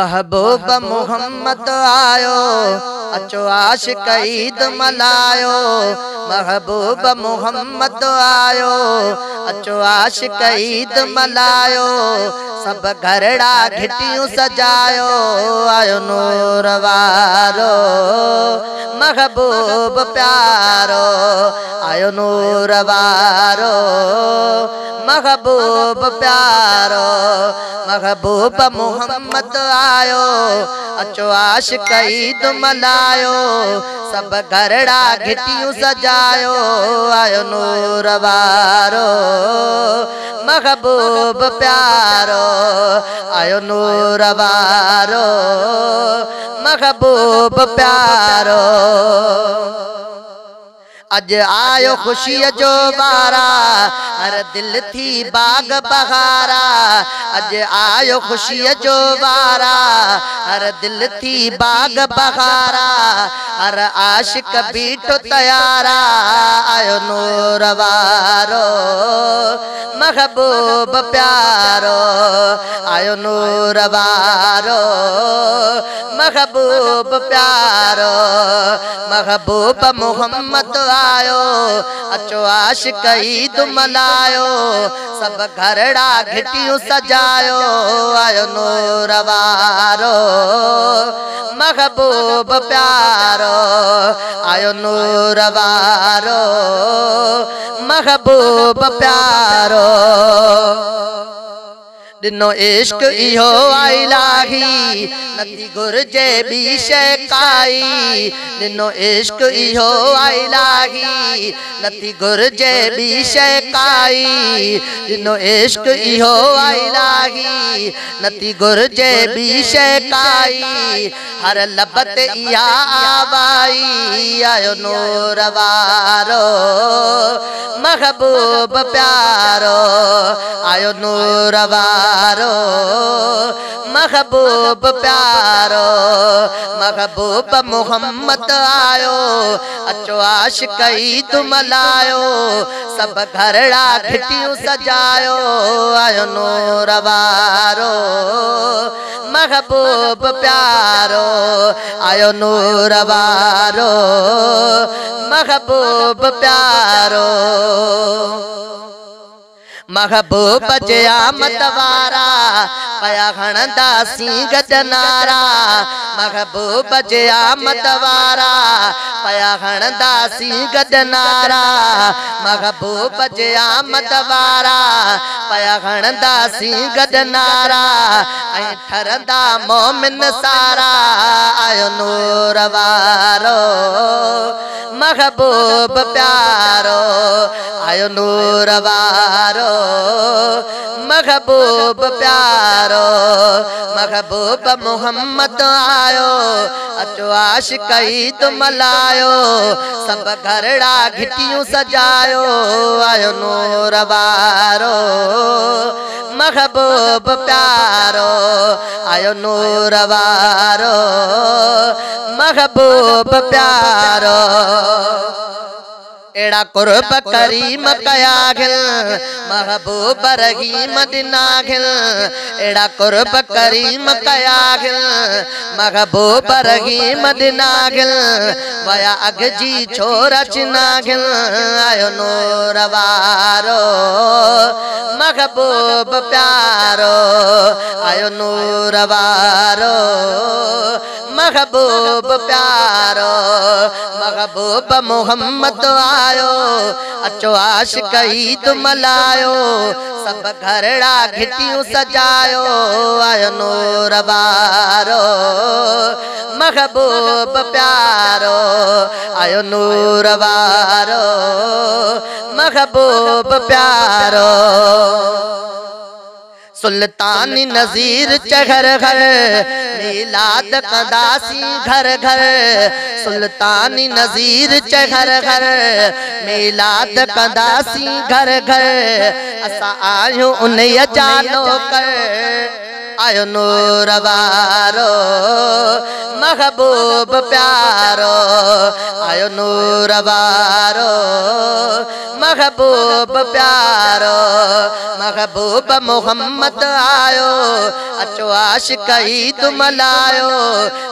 महबूब मोहम्मद आयो, अचो आशिक ईद मल्हायो। महबूब मोहम्मद आयो, अचो आशिक ईद मल्हायो। सब घरड़ा घिटियूं सजायो, आयो नूर वारो महबूब प्यारो। आयो नूर वारो महबूब प्यारो। महबूब मोहम्मद आयो, अचो आशिक ईद मल्हायो। सब घरड़ा घिटियूं सजायो, आयो नूर वारो महबूब प्यारो। आयो नूर वारो महबूब प्यारो। अज आयो खुशी जो बारा, हर दिल थी बाग बहारा। अज आयो खुशी जो बारा, हर दिल थी बाग बहारा। हर आशिक बीठो तयारा, आयो नूर वारो महबूब प्यारो। आयो नूर वारो महबूब प्यारो। महबूब मोहम्मद आयो, अचो आशिक ईद मल्हायो। सब घरड़ा घिटियूं सजायो, आयो नूर वारो महबूब प्यारो। आयो नूर वारो महबूब प्यारो। दिनो इश्क इहो इलाही, नथी घुर्जे ॿी शइ काई। दिनो इश्क इहो इलाही, नथी घुर्जे ॿी शइ काई। दिनो इश्क इहो इलाही, नथी घुर्जे ॿी शइ काई। हर लब ते इहा आवाई, आयो नूर वारो महबूब प्यारो। आयो नूर वारो महबूब प्यारो। महबूब मोहम्मद आयो, अचो आशिक ईद मल्हायो। सब घरड़ा घिटियूं सजायो, आयो नूर वारो महबूब प्यारो। आयो नूर वारो महबूब प्यारो। महबूब जे आमद वारा, पया हणंदासी गज नारा। महबूब जे आमद वारा, पया हणंदासी गज नारा। महबूब जे आमद वारा, पया हणंदासी गज नारा। ऐं ठरंदा मोमिन सारा, आयो नूर वारो महबूब प्यारो। आयो नूर वारो महबूब प्यारो। महबूब मोहम्मद आयो, अचो आशिक ईद मल्हायो। सब घरड़ा घिटियूं सजायो, आयो नूर वारो महबूब प्यारो। आयो नूर वारो महबूब प्यारो। एड़ा कुर्ब करीम कया घिल, महबूब रहीम दिना घिल। एड़ा कुर्ब करीम कया घिल, महबूब रहीम दिना घिल। वया अग जी छोर चिना घिल, आयो नूर वारो महबूब प्यारो। आयो नूर वारो महबूब प्यारो। महबूब मोहम्मद आयो, अचो आशिक ईद मल्हायो। सब घरड़ा घिटियूं सजायो, आयो नूर वारो महबूब प्यारो। आयो नूर वारो महबूब प्यारो। सुल्तानी नज़ीर चहर घर, मिलाद कंदासी घर घर। सुल्तानी नज़ीर चहर घर, मिलाद कंदासी घर घर। असां आहियूं उन्हीअ जा नौकर, आयो नूर वारो महबूब प्यारो आयो नूर वारो महबूब प्यारो महबूब मोहम्मद आयो अचो आशिक ईद मलायो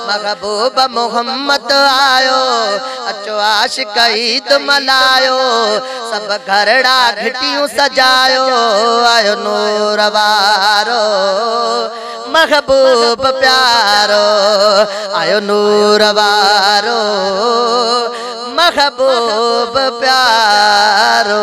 महबूब मोहम्मद आयो अचो आशिक ईद मलायो सब घरड़ा घिटियूं सजायो आयो नूर वारो महबूब प्यारो आयो नूर वारो महबूब प्यारो।